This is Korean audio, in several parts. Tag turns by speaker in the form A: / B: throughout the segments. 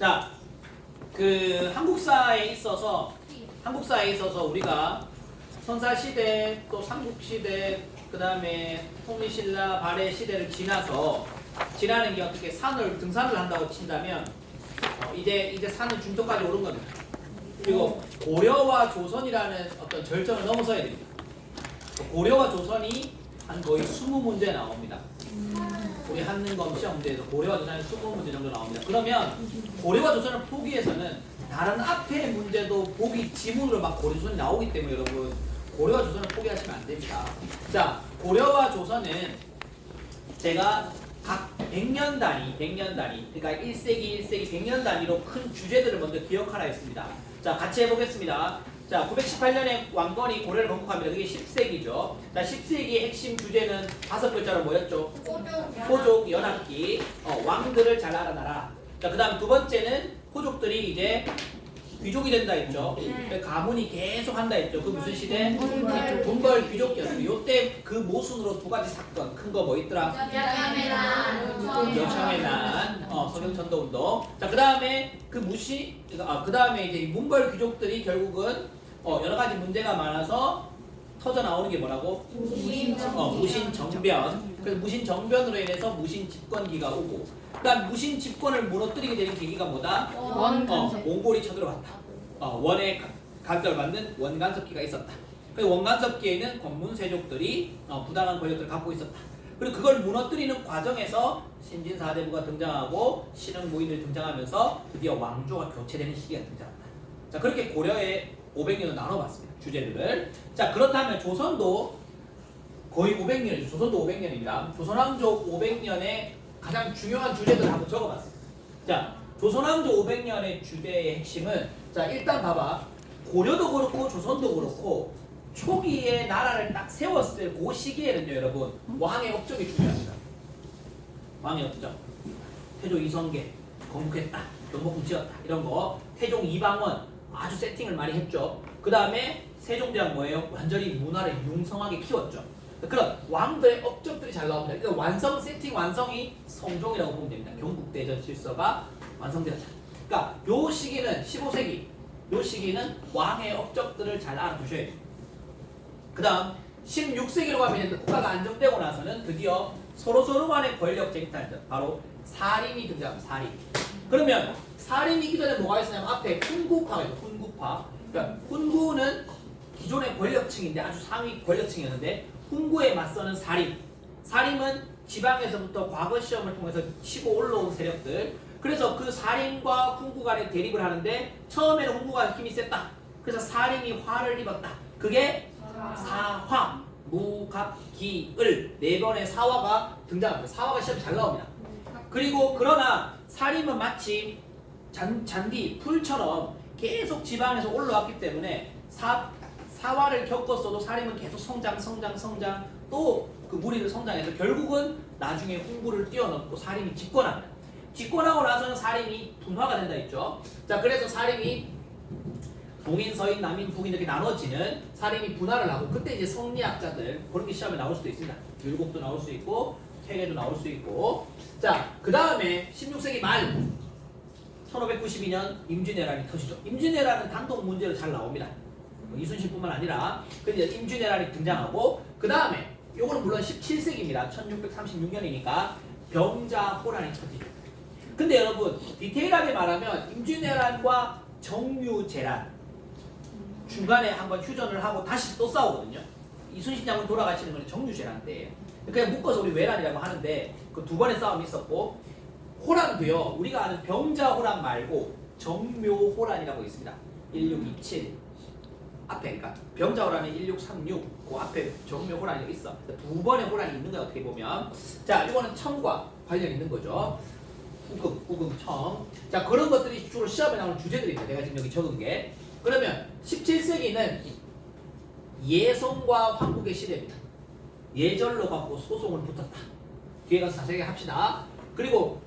A: 자, 그 한국사에 있어서 우리가 선사 시대 또 삼국 시대 그다음에 통일신라 발해 시대를 지나는 게 어떻게 등산을 한다고 친다면 이제 산은 중도까지 오른 겁니다. 그리고 고려와 조선이라는 어떤 절정을 넘어서야 됩니다. 고려와 조선이 한 거의 20문제 나옵니다. 우리 한능검 시험 문제에서 고려와 조선이 20문제 정도 나옵니다. 그러면 고려와 조선을 포기해서는 다른 앞에 문제도 보기 지문으로 막 고려 조선이 나오기 때문에 여러분 고려와 조선을 포기하시면 안 됩니다. 자, 고려와 조선은 제가 각 100년 단위, 그러니까 1세기, 100년 단위로 큰 주제들을 먼저 기억하라 했습니다. 자, 같이 해보겠습니다. 자, 918년에 왕건이 고려를 건국합니다. 그게 10세기죠. 자, 10세기의 핵심 주제는 5글자로 뭐였죠? 호족, 연합기, 왕들을 잘 알아놔라. 자, 그 다음 두 번째는 호족들이 이제 귀족이 된다 했죠. 가문이 계속 한다 했죠. 그 무슨 시대? 문벌 귀족이었어요. 요때 그 모순으로 두 가지 사건 큰 거 뭐 있더라? 여청의 난, 서경천도운동. 자, 그 다음에 그 다음에 이제 문벌 귀족들이 결국은 여러 가지 문제가 많아서 터져 나오는 게 뭐라고? 무신정변. 그래서 무신정변으로 인해서 무신집권기가 오고, 그다음 무신집권을 무너뜨리게 되는 계기가 뭐다? 몽골이 쳐들어왔다. 원의 간섭을 받는 원간섭기가 있었다. 그래서 원간섭기에는 권문세족들이 부당한 권력을 갖고 있었다. 그리고 그걸 무너뜨리는 과정에서 신진사대부가 등장하고 신흥무인들이 등장하면서 드디어 왕조가 교체되는 시기가 등장한다. 자, 그렇게 고려의 500년을 나눠봤습니다. 주제들을. 자, 그렇다면 조선도 거의 500년이죠. 조선도 500년입니다. 조선왕조 500년의 가장 중요한 주제들을 한번 적어봤습니다. 자, 조선왕조 500년의 주제의 핵심은, 자, 일단 봐봐. 고려도 그렇고 조선도 그렇고 초기에 나라를 딱 세웠을 그 시기에는요, 여러분, 왕의 업적이 중요합니다. 왕의 업적. 태조 이성계 건국했다, 경복궁 지었다, 이런 거. 태종 이방원 아주 세팅을 많이 했죠. 그 다음에 세종대왕 뭐예요? 완전히 문화를 융성하게 키웠죠. 그런 왕들의 업적들이 잘 나옵니다. 그러니까 세팅 완성이 성종이라고 보면 됩니다. 경국대전 질서가 완성되었다. 그러니까 요 시기는 15세기, 요 시기는 왕의 업적들을 잘 알아두셔야 돼요. 그 다음 16세기로 가면 국가가 안정되고 나서는 드디어 서로 간의 권력 쟁탈전, 바로 사림이 등장합니다. 사림. 그러면 사림이 있기 전에 뭐가 있었냐면 앞에 훈구파가 있어요. 훈구파. 그러니까 훈구는 기존의 권력층인데 아주 상위 권력층이었는데, 훈구에 맞서는 사림. 사림은 지방에서부터 과거 시험을 통해서 치고 올라온 세력들. 그래서 그 사림과 훈구 간에 대립을 하는데, 처음에는 훈구가 힘이 셌다. 그래서 사림이 화를 입었다. 그게 사화, 무갑기을, 네 번의 사화가 등장합니다. 사화가 시험에 잘 나옵니다. 그리고 그러나 사림은 마치 잔디, 풀처럼 계속 지방에서 올라왔기 때문에 사화를 겪었어도 사림은 계속 성장, 또 그 무리를 성장해서 결국은 나중에 훈구를 뛰어넘고 사림이 집권합니다. 집권하고 나서는 사림이 분화가 된다 했죠. 자, 그래서 사림이 동인, 서인, 남인, 북인 이렇게 나눠지는, 사림이 분화를 하고, 그때 이제 성리학자들 그런 게 시험에 나올 수도 있습니다. 율곡도 나올 수 있고 퇴계도 나올 수 있고. 자, 그 다음에 16세기 말 1592년 임진왜란이 터지죠. 임진왜란은 단독 문제로 잘 나옵니다. 이순신뿐만 아니라. 그래서 임진왜란이 등장하고, 그 다음에 요거는 물론 17세기입니다. 1636년이니까 병자호란이 터지죠. 근데 여러분 디테일하게 말하면 임진왜란과 정유재란 중간에 한번 휴전을 하고 다시 또 싸우거든요. 이순신 장군 돌아가시는 건 정유재란 때예요. 그냥 묶어서 우리 왜란이라고 하는데 그 두 번의 싸움이 있었고, 호란도요, 우리가 아는 병자호란 말고 정묘호란이라고 있습니다. 1627 앞에, 그러니까 병자호란이 1636, 그 앞에 정묘호란이 있어. 두 번의 호란이 있는 거예요, 어떻게 보면. 자, 이거는 청과 관련 있는 거죠. 우금, 청. 자, 그런 것들이 주로 시험에 나오는 주제들입니다. 내가 지금 여기 적은 게. 그러면 17세기는 예성과 황국의 시대입니다. 예절로 갖고 소송을 붙었다. 뒤에 가서 자세하게 합시다. 그리고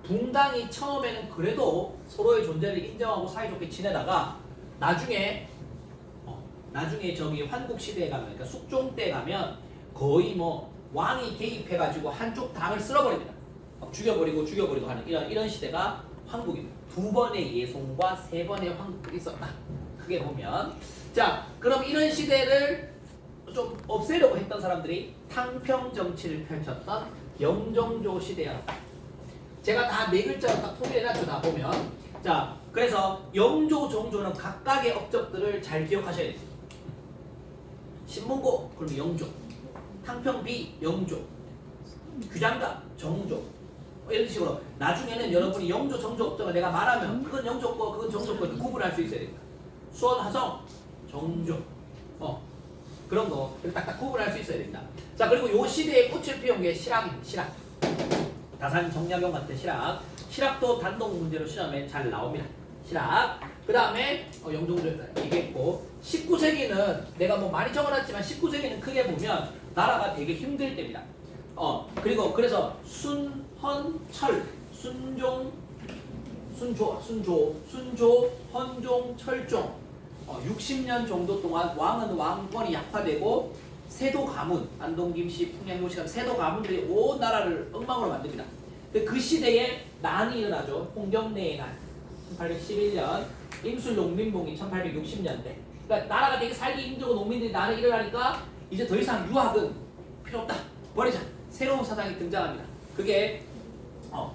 A: 붕당이 처음에는 그래도 서로의 존재를 인정하고 사이좋게 지내다가 나중에 저기 환국 시대에 가면, 그러니까 숙종 때 가면 거의 뭐 왕이 개입해가지고 한쪽 당을 쓸어버립니다. 죽여버리고 하는 이런 시대가 황국이 두 번의 예송과 세 번의 황국들이 있었다. 크게 보면 자 그럼 이런 시대를 좀 없애려고 했던 사람들이 탕평 정치를 펼쳤던 영종조 시대였다. 제가 다 네 글자로 딱 통일해놨죠. 다 보면 자 그래서 영조 정조는 각각의 업적들을 잘 기억하셔야 돼요. 신문고 그러면 영조, 탕평비 영조, 규장가 정조 이런 식으로 나중에는 여러분이 영조 정조 업적을 내가 말하면 그건 영조 거 그건 정조 거 구분할 수 있어야 됩니다. 수원 화성 정조 그런 거 딱딱 구분할 수 있어야 됩니다. 자 그리고 요 시대에 꽃을 피운 게 실학입니다. 실학 다산 정약용 같은 실학 실학도 단독 문제로 시험에 잘 나옵니다. 실학 그 다음에 영종조 얘기했고 19세기는 내가 뭐 많이 적어놨지만 19세기는 크게 보면 나라가 되게 힘들 때입니다. 그리고 그래서 순헌철 순조, 헌종, 철종 60년 정도 동안 왕은 왕권이 약화되고 세도 가문, 안동, 김씨, 풍양, 요시간 세도 가문들이 온 나라를 엉망으로 만듭니다. 근데 그 시대에 난이 일어나죠. 홍경래의 난 1811년, 임술 농민봉이 1860년대. 그러니까 나라가 되게 살기 힘들고 농민들이 난이 일어나니까 이제 더 이상 유학은 필요 없다. 버리자. 새로운 사상이 등장합니다. 그게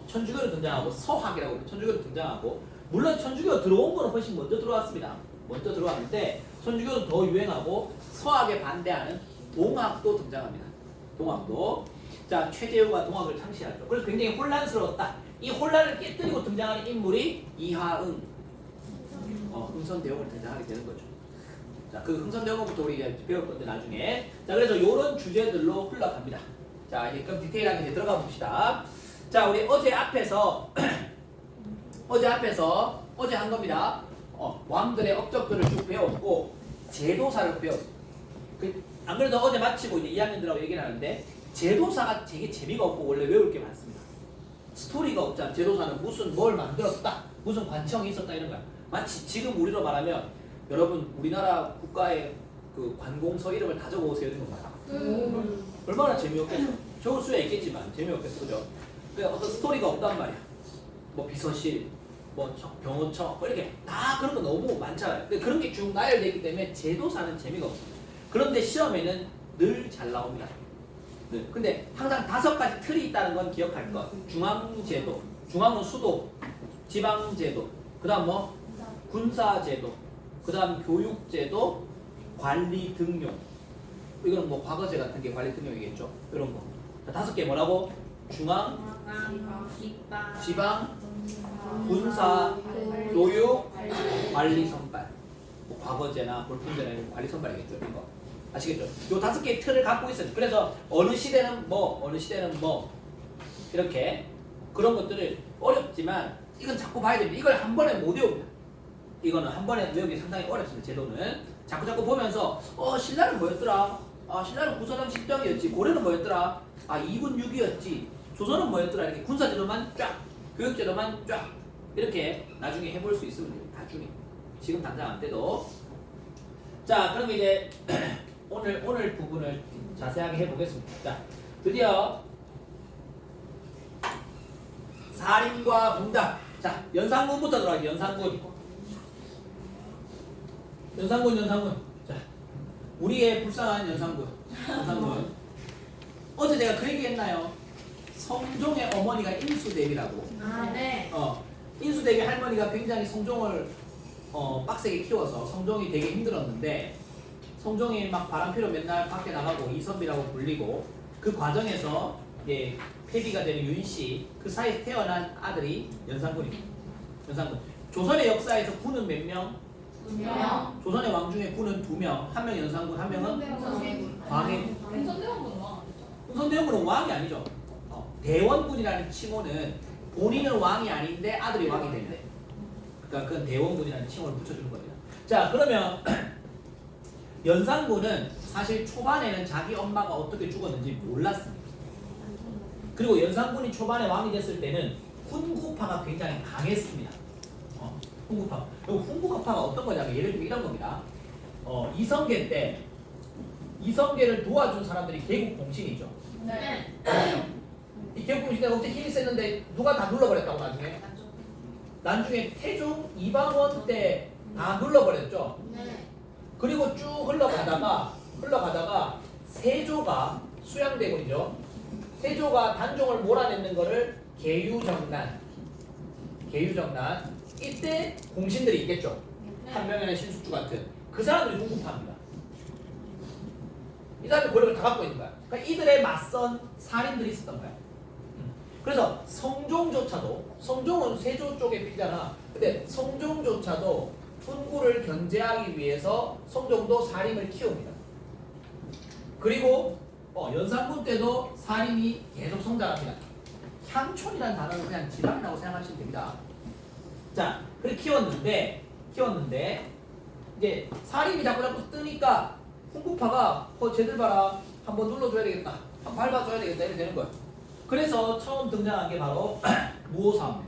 A: 천주교로 등장하고 서학이라고 해요. 천주교로 등장하고 물론 천주교가 들어온 거는 훨씬 먼저 들어왔습니다. 먼저 들어왔는데 천주교는 더 유행하고 서학에 반대하는 동학도 등장합니다. 동학도 자 최재우가 동학을 창시하죠. 그래서 굉장히 혼란스러웠다. 이 혼란을 깨뜨리고 등장하는 인물이 이하응, 흥선대원을 등장하게 되는 거죠. 자 그 흥선대원부터 우리 이제 배울 건데 나중에 자 그래서 이런 주제들로 흘러갑니다. 자 이제 그럼 디테일하게 이제 들어가 봅시다. 자 우리 어제 앞에서 어제 한 겁니다. 왕들의 업적들을 쭉 배웠고 제도사를 배웠어요. 안 그래도 어제 마치고 이제 2학년들하고 얘기를 하는데 제도사가 되게 재미가 없고 원래 외울 게 많습니다. 스토리가 없잖아. 제도사는 무슨 뭘 만들었다, 무슨 관청이 있었다 이런 거야. 마치 지금 우리로 말하면 여러분 우리나라 국가의 그 관공서 이름을 다 적어오세요 이런 거 봐라. 얼마나 재미없겠어. 적을 수야 있겠지만 재미없겠어, 그죠? 그러니까 어떤 스토리가 없단 말이야. 뭐 비서실, 뭐 병원청, 뭐 이렇게 다 그런 거 너무 많잖아요. 근데 그런 게 쭉 나열되기 때문에 제도사는 재미가 없습니다. 그런데 시험에는 늘 잘 나옵니다. 네. 근데 항상 5가지 틀이 있다는 건 기억할 것. 중앙제도, 중앙은 수도, 지방제도, 그 다음 뭐 군사제도, 그 다음 교육제도, 관리 등용. 이거는 뭐 과거제 같은 게 관리 등용이겠죠. 이런 거. 5개 뭐라고? 중앙, 지방, 군사, 교육, 관리 선발. 뭐 과거제나 볼품제나 이런 관리 선발이겠죠. 이거. 아시겠죠? 요 5개의 틀을 갖고 있어요. 그래서 어느 시대는 뭐, 어느 시대는 뭐 이렇게 그런 것들을 어렵지만 이건 자꾸 봐야 됩니다. 이걸 한 번에 못 외웁니다. 이거는 한 번에 외우기 상당히 어렵습니다. 제도는 자꾸 보면서 신라는 뭐였더라? 신라는 구사당 10정이었지. 고려는 뭐였더라? 2군 6이었지. 조선은 뭐였더라? 이렇게 군사제도만 쫙, 교육제도만 쫙 이렇게 나중에 해볼 수 있습니다. 나중에. 지금 당장 안 돼도. 자, 그럼 이제 오늘 부분을 자세하게 해보겠습니다. 자, 드디어 살인과 문답. 자, 연산군부터 들어갈게요. 연산군. 자, 우리의 불쌍한 연산군. 어제 제가 그 얘기 했나요? 성종의 어머니가 인수대비라고.
B: 네.
A: 인수대비 할머니가 굉장히 성종을 빡세게 키워서 성종이 되게 힘들었는데 성종이 막 바람피러 맨날 밖에 나가고 이선비라고 불리고 그 과정에서 폐비가 되는 윤씨 그 사이에 태어난 아들이 연산군입니다. 연산군. 조선의 역사에서 군은 몇 명?
B: 2명.
A: 조선의 왕 중에 군은 2명. 한 명 연산군, 한 명은 광해군.
B: 흥선대원군은 왕 아니죠?
A: 흥선대원군은 왕이 아니죠. 대원군이라는 칭호는 본인은 왕이 아닌데 아들이 왕이 된대. 그러니까 그건 대원군이라는 칭호를 붙여주는 겁니다. 자, 그러면 연산군은 사실 초반에는 자기 엄마가 어떻게 죽었는지 몰랐습니다. 그리고 연산군이 초반에 왕이 됐을 때는 훈구파가 굉장히 강했습니다. 훈구파. 그리고 훈구파가 어떤 거냐면 예를 들면 이런 겁니다. 이성계 때 이성계를 도와준 사람들이 개국공신이죠.
B: 네.
A: 이 개국공신 때가 그때 힘이 셌는데 누가 다 눌러버렸다고 나중에. 나중에 태종 이방원 때 다 눌러버렸죠.
B: 네.
A: 그리고 쭉 흘러가다가 세조가 수양대군이죠. 세조가 단종을 몰아내는 거를 계유정난 이때 공신들이 있겠죠. 한명이나 신숙주 같은 그 사람들이 훈구파입니다. 이 사람들 권력을 다 갖고 있는 거야. 그러니까 이들에 맞선 살인들이 있었던 거야. 그래서 성종은 세조 쪽에 피잖아. 근데 성종조차도 훈구를 견제하기 위해서 성종도 살인을 키웁니다. 그리고 연산군 때도 살인이 계속 성장합니다. 향촌이라는 단어는 그냥 지방이라고 생각하시면 됩니다. 자, 그렇게 키웠는데 이제 살인이 자꾸 뜨니까 훈구파가 쟤들 봐라, 한번 눌러줘야 되겠다, 한번 밟아줘야 되겠다 이렇게 되는 거예요. 그래서 처음 등장한 게 바로 무오사화입니다.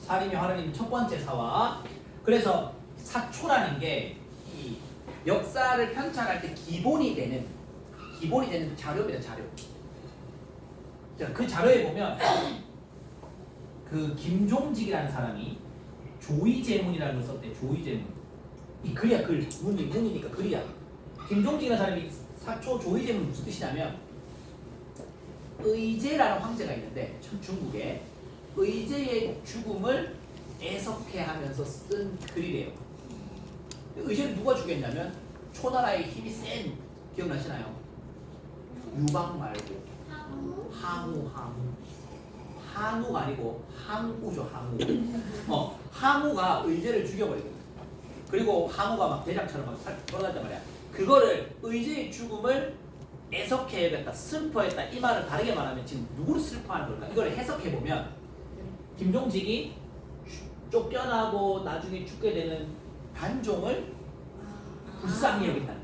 A: 살인이 화려인 첫 번째 사화. 그래서 사초라는 게 이 역사를 편찬할 때 기본이 되는 자료입니다. 자료. 자, 그 자료에 보면 그 김종직이라는 사람이 조의제문이라는 걸 썼대. 조의제문. 이 글이야, 글. 문이니까 글이야. 김종직이라는 사람이 사초 조의제문 무슨 뜻이냐면 의제라는 황제가 있는데 중국에 의제의 죽음을 애석해하면서 쓴 글이래요. 의제를 누가 죽였냐면 초나라의 힘이 센, 기억나시나요? 유방 말고 항우가 아니고 항우죠. 항우가 의제를 죽여버리거든. 그리고 항우가 막 대장처럼 막 돌아다녔단 말이야. 그거를 의제의 죽음을 애석해야겠다, 슬퍼했다, 이 말을 다르게 말하면 지금 누구를 슬퍼하는 걸까? 이걸 해석해보면 김종직이 쫓겨나고 나중에 죽게 되는 단종을 불쌍히 여긴다는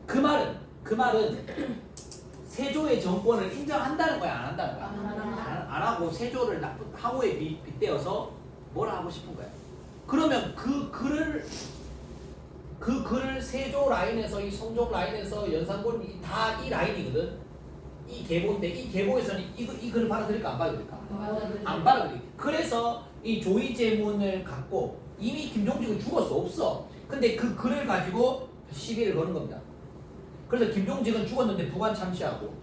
A: 거야. 그 말은 세조의 정권을 인정한다는 거야, 안 한다는 거야? 안 하고 세조를 나쁜 항우에 빗대어서 뭘 하고 싶은 거야. 그러면 그 글을 세조 라인에서 이 성종 라인에서 연산군 다 이 라인이거든. 이 계보인데 이 계보에서는 이 글을 받아들일까 안 받아들일까? 안 받아들이. 그래서 이 조의제문을 갖고 이미 김종직은 죽었어, 없어. 근데 그 글을 가지고 시비를 거는 겁니다. 그래서 김종직은 죽었는데 부관참시하고,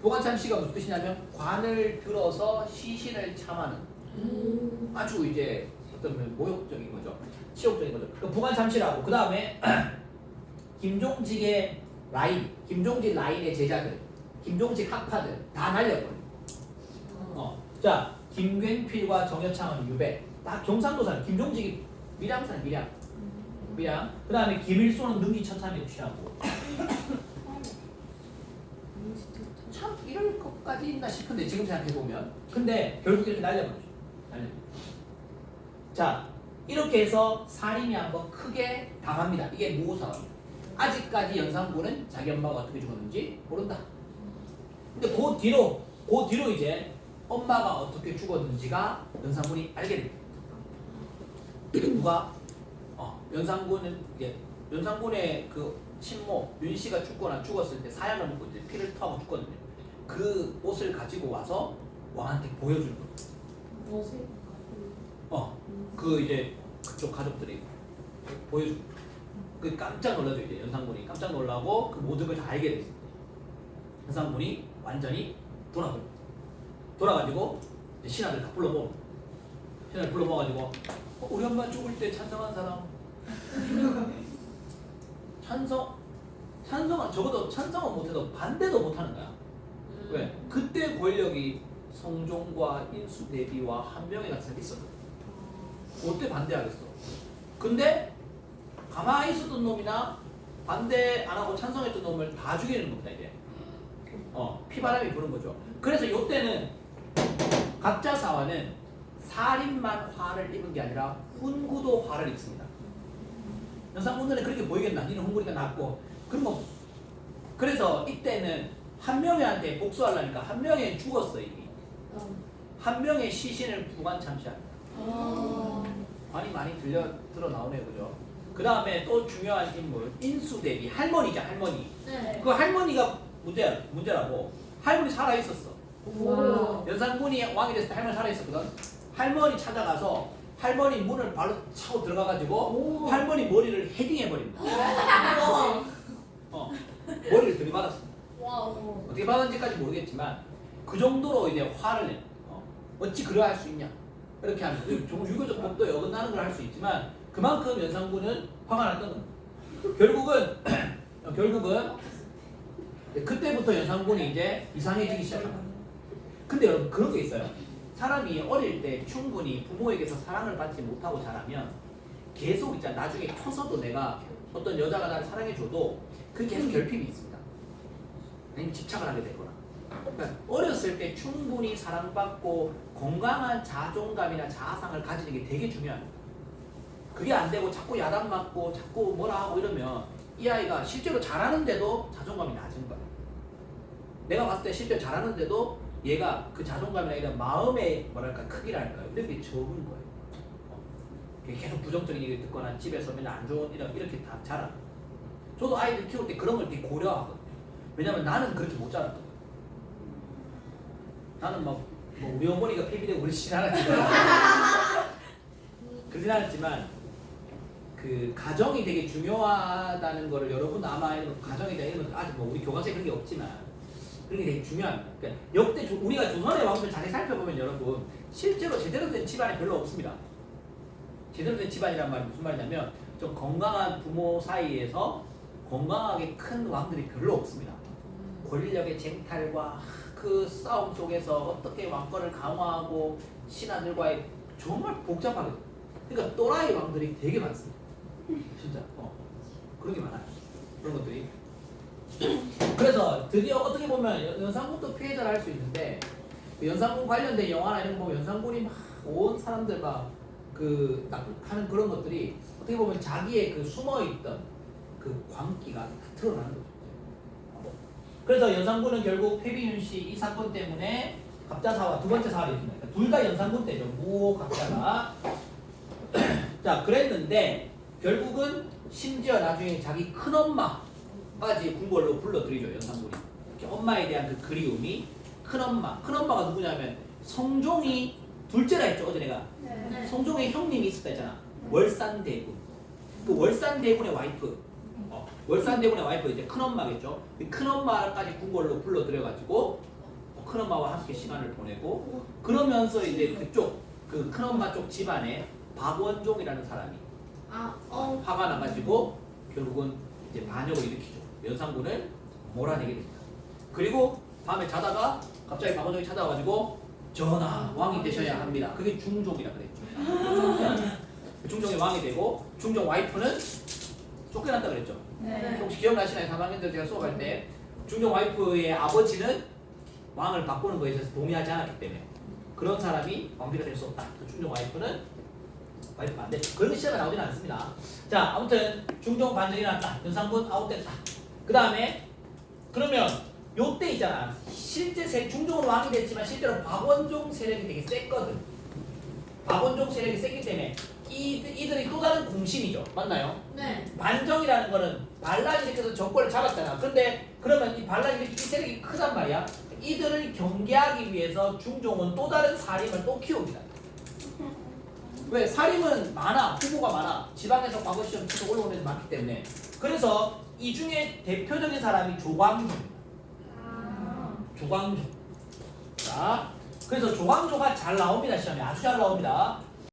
A: 부관참시가 무슨 뜻이냐면 관을 들어서 시신을 참하는 아주 이제 어떤 모욕적인 거죠. 치욕적인 거죠. 그 부관참시라고. 그 다음에 김종직의 라인, 김종직 라인의 제자들, 김종직 학파들 다 날려버려. 자, 김굉필과 정여창은 유배. 다 경상도 사람. 김종직이 밀양 사람, 밀양. 그 다음에 김일소는 능지처참에 취하고. 참 이럴 것까지 있나 싶은데 지금 생각해보면. 근데 결국 이렇게 날려버리죠. 자, 이렇게 해서 살인이 한 번 크게 당합니다. 이게 무오사화입니다. 아직까지 연산군은 자기 엄마가 어떻게 죽었는지 모른다. 근데 그 뒤로 이제 엄마가 어떻게 죽었는지가 연산군이 알게 됩니다. 누가? 연산군의 그 친모 윤씨가 죽었을 때 사약을 먹고 이제 피를 토하고 죽거든요. 그 옷을 가지고 와서 왕한테 보여주는 거예요. 그 이제 그쪽 가족들이 보여주고, 그 깜짝 놀라죠. 이제 연산군이 깜짝 놀라고 그 모든 걸 다 알게 됐어요. 연산군이 완전히 돌아가지고 이제 신하들 다 불러모아가지고 우리 엄마 죽을 때 찬성한 사람 찬성은 적어도 찬성은 못해도 반대도 못하는 거야. 왜? 그때 권력이 성종과 인수대비와 한명회가 있었거든. 어때 반대하겠어? 근데 가만히 있었던 놈이나 반대 안 하고 찬성했던 놈을 다 죽이는 겁니다. 이제 피바람이 부는 거죠. 그래서 이때는 각자 사화는 살인만 화를 입은 게 아니라 훈구도 화를 입습니다. 연산군들은 그렇게 보이겠나? 니는 훈구니까 낫고 그런 거 없어. 그래서 이때는 한명회한테 복수하려니까 한명회 죽었어 이미. 한명의 시신을 부관참시합니다. 많이 드러 나오네요, 그죠? 그 다음에 또 중요한 인물 인수대비 할머니죠, 할머니.
B: 네.
A: 그 할머니가 문제라고. 할머니 살아 있었어.
B: 오.
A: 연산군이 왕이 됐을 때 할머니 살아있었거든. 할머니 찾아가서 할머니 문을 발로 차고 들어가가지고 할머니 머리를 헤딩해버립니다. 머리를 들이받았어.
B: 와우.
A: 어떻게 받았는지까지 모르겠지만 그 정도로 이제 화를 내. 어찌 그래 할 수 있냐? 이렇게 하면 유교적 법도에 어긋나는 걸 할 수 있지만 그만큼 연산군은 화가 났던 겁니다. 결국은 그때부터 연산군이 이제 이상해지기 시작합니다. 근데 여러분 그런 게 있어요. 사람이 어릴 때 충분히 부모에게서 사랑을 받지 못하고 자라면 계속 있잖아. 나중에 커서도 내가 어떤 여자가 나를 사랑해줘도 그 계속 결핍이 있습니다. 아니면 집착을 하게 되거나. 그러니까 어렸을 때 충분히 사랑받고 건강한 자존감이나 자아상을 가지는 게 되게 중요합니다. 그게 안 되고 자꾸 야단맞고 자꾸 뭐라 하고 이러면 이 아이가 실제로 잘하는데도 자존감이 낮은 거야. 내가 봤을 때 실제로 잘하는데도 얘가 그 자존감이나 이런 마음의 뭐랄까 크기랄까요? 이런 게 적은 거예요. 계속 부정적인 얘기를 듣거나 집에서 맨날 안 좋은 이렇게 다 자라. 저도 아이들 키울 때 그런 걸 되게 고려하거든요. 왜냐면 나는 그렇게 못 자랐거든. 나는 뭐 우리 어머니가 폐비되고 그러진 않았지만 그러진 않았지만 그 가정이 되게 중요하다는 거를 여러분 아마 가정에 대한 이런 아직 뭐 우리 교과서에 그런 게 없지만 그런 게 되게 중요합니다. 그러니까 역대 우리가 조선의 왕들 자세히 살펴보면 여러분 실제로 제대로 된 집안이 별로 없습니다. 제대로 된 집안이란 말이 무슨 말이냐면 좀 건강한 부모 사이에서 건강하게 큰 왕들이 별로 없습니다. 권력의 쟁탈과 그 싸움 속에서 어떻게 왕권을 강화하고 신하들과의 정말 복잡하게 그러니까 또라이 왕들이 되게 많습니다. 진짜 그런 게 많아요. 그런 것들이. 그래서 드디어 어떻게 보면 연산군도 피해자를 할 수 있는데 그 연산군 관련된 영화나 이런 거 보면 연산군이 막 온 사람들 막 그 하는 그런 것들이 어떻게 보면 자기의 그 숨어있던 그 광기가 다 드러나는 거죠. 그래서 연산군은 결국 패비윤 씨 이 사건 때문에 갑자사화 두 번째 사활이 있습니다. 둘 다 연산군 때죠. 무호 갑자가. 자 그랬는데 결국은 심지어 나중에 자기 큰엄마까지 궁궐로 불러들이죠. 연산군이. 엄마에 대한 그 그리움이 큰엄마가 누구냐면 성종이 둘째라 했죠. 어제 내가.
B: 네.
A: 성종의 형님이 있었다 했잖아. 월산대군. 그 월산대군의 와이프. 월산대군의 와이프 이제 큰엄마겠죠. 큰엄마까지 궁궐로 불러들여가지고 큰엄마와 함께 시간을 보내고 그러면서 이제 그쪽 그 큰엄마 쪽 집안에 박원종이라는 사람이 화가 나가지고 결국은 이제 반역을 일으키죠. 연산군을 몰아내게 됩니다. 그리고 밤에 자다가 갑자기 박원종이 찾아와가지고 전하 왕이 되셔야 합니다. 그게 중종이라 그랬죠. 중종이 왕이 되고 중종 와이프는 쫓겨났다 그랬죠.
B: 네.
A: 혹시 기억나시나요? 3학년 때 제가 수업할 때 중종 와이프의 아버지는 왕을 바꾸는 거에 대해서 동의하지 않았기 때문에 그런 사람이 왕비가 될 수 없다. 중종 와이프는 와이프가 안 돼. 그런 시대가 나오지는 않습니다. 자, 아무튼 중종 반전이 났다. 연산군 아웃됐다. 그 다음에 그러면 요때 있잖아. 실제 중종은 왕이 됐지만 실제로 박원종 세력이 되게 셌거든. 박원종 세력이 셌기 때문에 이들이 또 다른 공신이죠. 맞나요?
B: 네.
A: 반정이라는 거는 반란이 일으켜서 정권을 잡았잖아. 근데 그러면 이 반란이 일으킨 이 세력이 크단 말이야. 이들을 경계하기 위해서 중종은 또 다른 사림을 또 키웁니다. 왜? 사림은 많아. 후보가 많아. 지방에서 과거 시험 치고 올라오는 애들 많기 때문에. 그래서 이 중에 대표적인 사람이 조광조입니다. 조광조. 자, 그래서 조광조가 잘 나옵니다. 시험에 아주 잘 나옵니다.